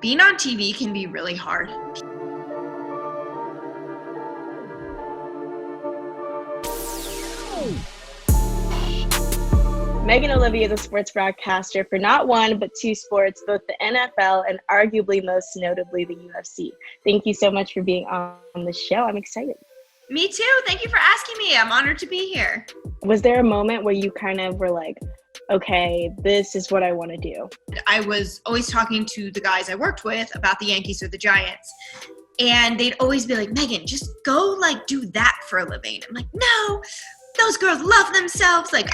being on TV can be really hard. Megan Olivi is a sports broadcaster for not one, but two sports, both the NFL and arguably most notably the UFC. Thank you so much for being on the show. I'm excited. Me too. Thank you for asking me. I'm honored to be here. Was there a moment where you kind of were like, okay, this is what I want to do? I was always talking to the guys I worked with about the Yankees or the Giants. And they'd always be like, Megan, just go do that for a living. I'm like, no, those girls love themselves. They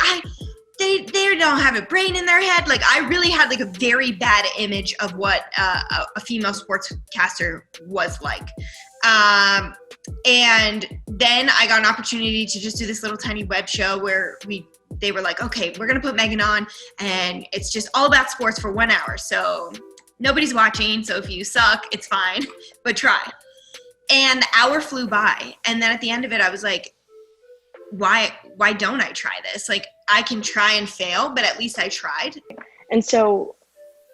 don't have a brain in their head. I really had a very bad image of what a female sportscaster was like. And then I got an opportunity to just do this little tiny web show where they were like, okay, we're going to put Megan on and it's just all about sports for 1 hour. So nobody's watching. So if you suck, it's fine, but try. And the hour flew by. And then at the end of it, I was like, why don't I try this? I can try and fail, but at least I tried. And so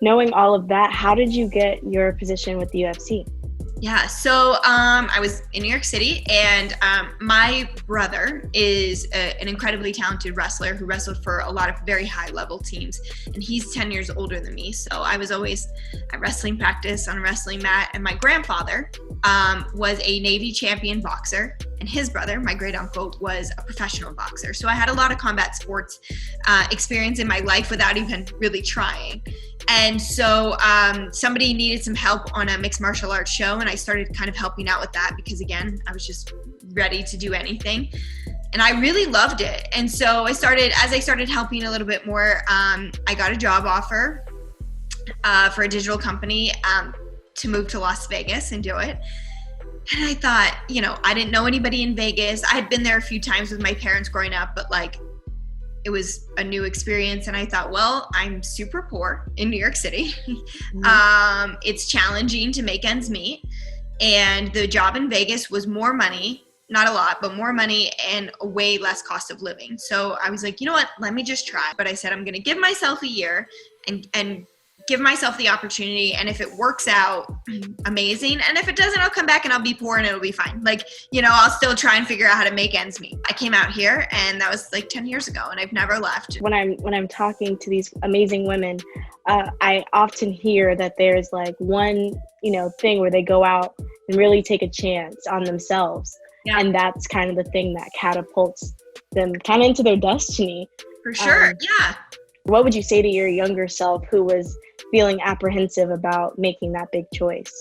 knowing all of that, how did you get your position with the UFC? Yeah, so I was in New York City, and my brother is an incredibly talented wrestler who wrestled for a lot of very high-level teams, and he's 10 years older than me. So I was always at wrestling practice on a wrestling mat, and my grandfather was a Navy champion boxer, and his brother, my great uncle, was a professional boxer. So I had a lot of combat sports experience in my life without even really trying. And so somebody needed some help on a mixed martial arts show, and I started kind of helping out with that because, again, I was just ready to do anything. And I really loved it. And so as I started helping a little bit more, I got a job offer for a digital company to move to Las Vegas and do it. And I thought, I didn't know anybody in Vegas. I had been there a few times with my parents growing up, but it was a new experience. And I thought, well, I'm super poor in New York City. Mm-hmm. It's challenging to make ends meet. And the job in Vegas was more money, not a lot, but more money and a way less cost of living. So I was like, you know what, let me just try. But I said, I'm going to give myself a year and give myself the opportunity. And if it works out, amazing. And if it doesn't, I'll come back and I'll be poor and it'll be fine. I'll still try and figure out how to make ends meet. I came out here and that was 10 years ago and I've never left. When I'm talking to these amazing women, I often hear that there's one, thing where they go out and really take a chance on themselves. Yeah. And that's kind of the thing that catapults them kind of into their destiny. For sure. Yeah. What would you say to your younger self who was feeling apprehensive about making that big choice?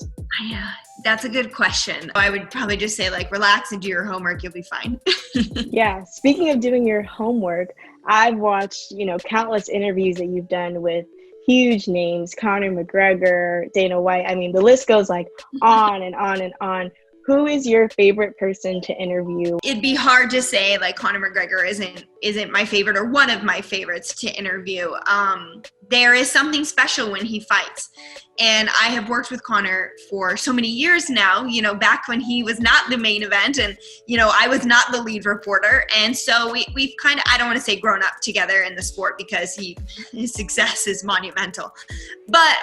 Yeah, that's a good question. I would probably just say relax and do your homework. You'll be fine. Yeah. Speaking of doing your homework, I've watched, countless interviews that you've done with huge names, Conor McGregor, Dana White. I mean, the list goes on and on and on. Who is your favorite person to interview? It'd be hard to say Conor McGregor isn't my favorite or one of my favorites to interview. There is something special when he fights. And I have worked with Conor for so many years now, back when he was not the main event and, I was not the lead reporter. And so we've kind of, I don't want to say grown up together in the sport because his success is monumental. But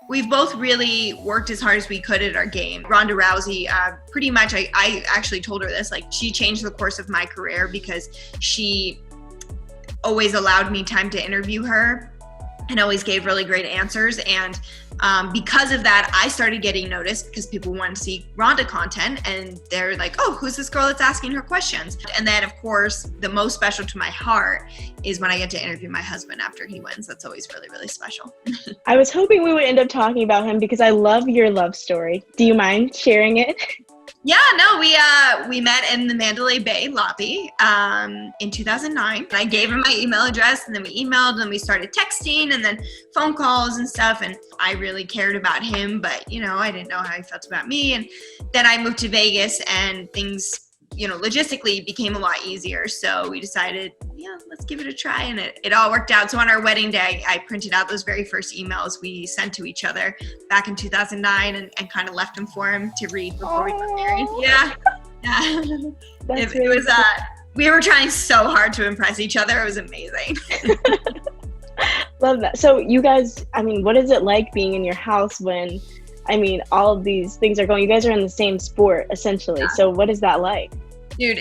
we've both really worked as hard as we could at our game. Ronda Rousey, pretty much, I actually told her this, she changed the course of my career because she always allowed me time to interview her and always gave really great answers. And because of that, I started getting noticed because people wanted to see Ronda content and they're like, oh, who's this girl that's asking her questions? And then, of course, the most special to my heart is when I get to interview my husband after he wins. That's always really, really special. I was hoping we would end up talking about him because I love your love story. Do you mind sharing it? Yeah, no, we met in the Mandalay Bay lobby in 2009. I gave him my email address and then we emailed and we started texting and then phone calls and stuff. And I really cared about him, but I didn't know how he felt about me. And then I moved to Vegas and things, logistically became a lot easier. So we decided, let's give it a try. And it all worked out. So on our wedding day, I printed out those very first emails we sent to each other back in 2009 and kind of left them for him to read before we got married. Yeah. It was, we were trying so hard to impress each other. It was amazing. Love that. So you guys, I mean, what is it like being in your house when, I mean, all of these things are going, you guys are in the same sport essentially. Yeah. So what is that like? Dude,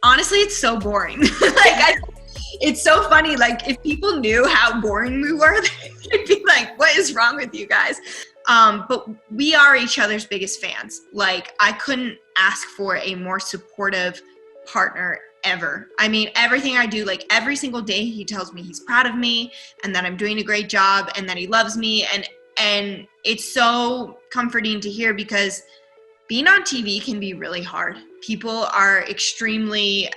honestly, it's so boring. It's so funny. Like, if people knew how boring we were, they'd be like, what is wrong with you guys? But we are each other's biggest fans. Like, I couldn't ask for a more supportive partner ever. I mean, everything I do, like every single day, he tells me he's proud of me and that I'm doing a great job and that he loves me. And it's so comforting to hear, because being on TV can be really hard. People are extremely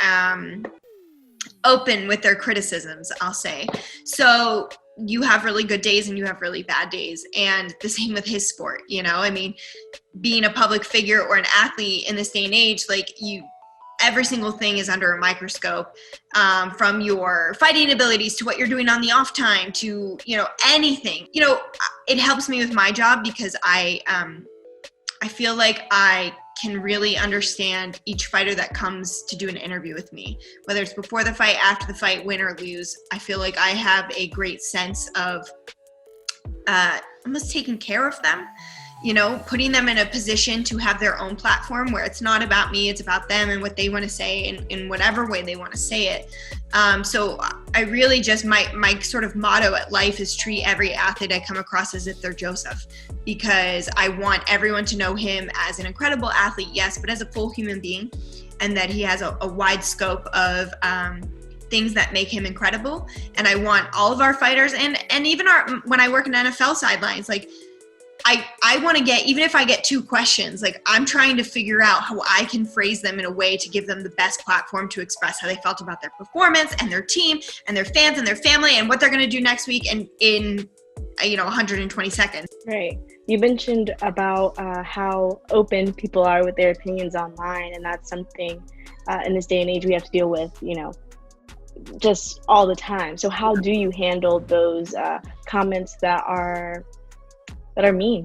open with their criticisms, I'll say. So you have really good days and you have really bad days. And the same with his sport, you know? I mean, being a public figure or an athlete in this day and age, like, every single thing is under a microscope, from your fighting abilities to what you're doing on the off time to, you know, anything. You know, it helps me with my job because I feel like I can really understand each fighter that comes to do an interview with me, whether it's before the fight, after the fight, win or lose. I feel like I have a great sense of almost taking care of them, you know, putting them in a position to have their own platform where it's not about me, it's about them and what they want to say in whatever way they want to say it. So I really just, my sort of motto at life is treat every athlete I come across as if they're Joseph, because I want everyone to know him as an incredible athlete, yes, but as a full human being, and that he has a wide scope of things that make him incredible. And I want all of our fighters and even when I work in NFL sidelines, like, I want to get, even if I get 2 questions, like, I'm trying to figure out how I can phrase them in a way to give them the best platform to express how they felt about their performance and their team and their fans and their family and what they're going to do next week and in 120 seconds. Right. You mentioned about how open people are with their opinions online, and that's something in this day and age we have to deal with, you know, just all the time. So how do you handle those comments that are mean?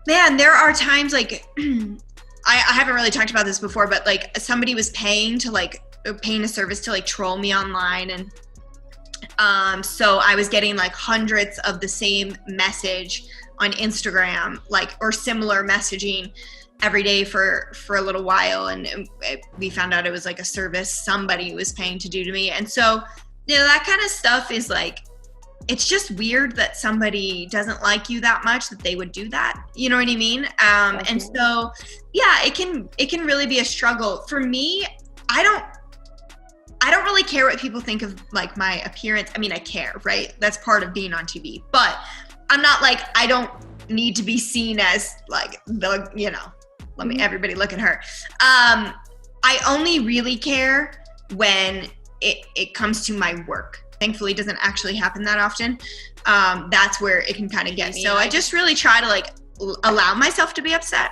Man, there are times, like, I haven't really talked about this before, but like, somebody was paying a service to like troll me online, and so I was getting like hundreds of the same message on Instagram, like, or similar messaging every day for a little while, and we found out it was like a service somebody was paying to do to me. And so, you know, that kind of stuff is like, it's just weird that somebody doesn't like you that much that they would do that. You know what I mean? And so, yeah, it can really be a struggle. For me, I don't really care what people think of like my appearance. I mean, I care, right? That's part of being on TV. But I'm not like, I don't need to be seen as like the, you know, everybody look at her. I only really care when it comes to my work. Thankfully, it doesn't actually happen that often. That's where it can kind of get me. So I just really try to like allow myself to be upset,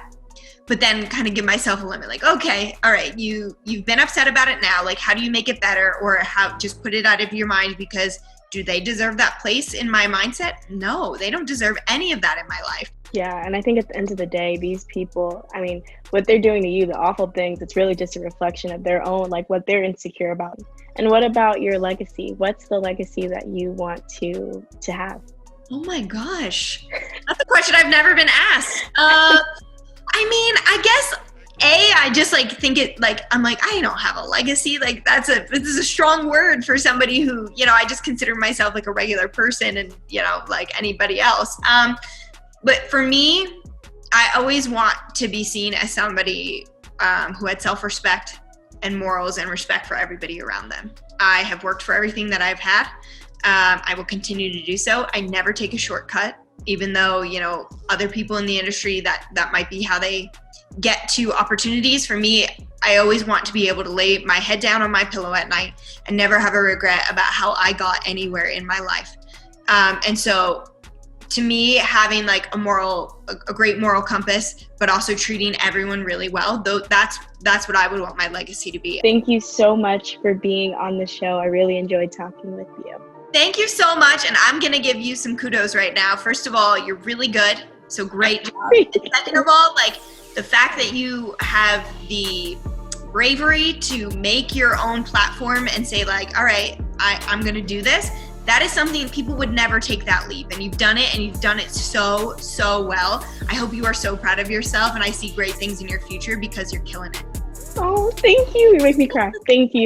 but then kind of give myself a limit. Like, okay, all right, you've been upset about it now. Like, how do you make it better? Or how just put it out of your mind, because do they deserve that place in my mindset? No, they don't deserve any of that in my life. Yeah, and I think at the end of the day, these people, I mean, what they're doing to you, the awful things, it's really just a reflection of their own, like what they're insecure about. And what about your legacy? What's the legacy that you want to have? Oh my gosh. That's a question I've never been asked. I mean, I guess, I just like think it like, I'm like, I don't have a legacy. Like this is a strong word for somebody who, you know, I just consider myself like a regular person and, you know, like anybody else. But for me, I always want to be seen as somebody who had self-respect and morals and respect for everybody around them. I have worked for everything that I've had. I will continue to do so. I never take a shortcut, even though, you know, other people in the industry, that might be how they get to opportunities. For me, I always want to be able to lay my head down on my pillow at night and never have a regret about how I got anywhere in my life. And so to me, having like a great moral compass, but also treating everyone really well, though that's what I would want my legacy to be. Thank you so much for being on the show. I really enjoyed talking with you. Thank you so much. And I'm going to give you some kudos right now. First of all, you're really good. So great job. And second of all, like the fact that you have the bravery to make your own platform and say like, all right, I'm going to do this. that is something people would never take that leap. And you've done it, and you've done it so, so well. I hope you are so proud of yourself, and I see great things in your future because you're killing it. Oh, thank you. You make me cry. Thank you.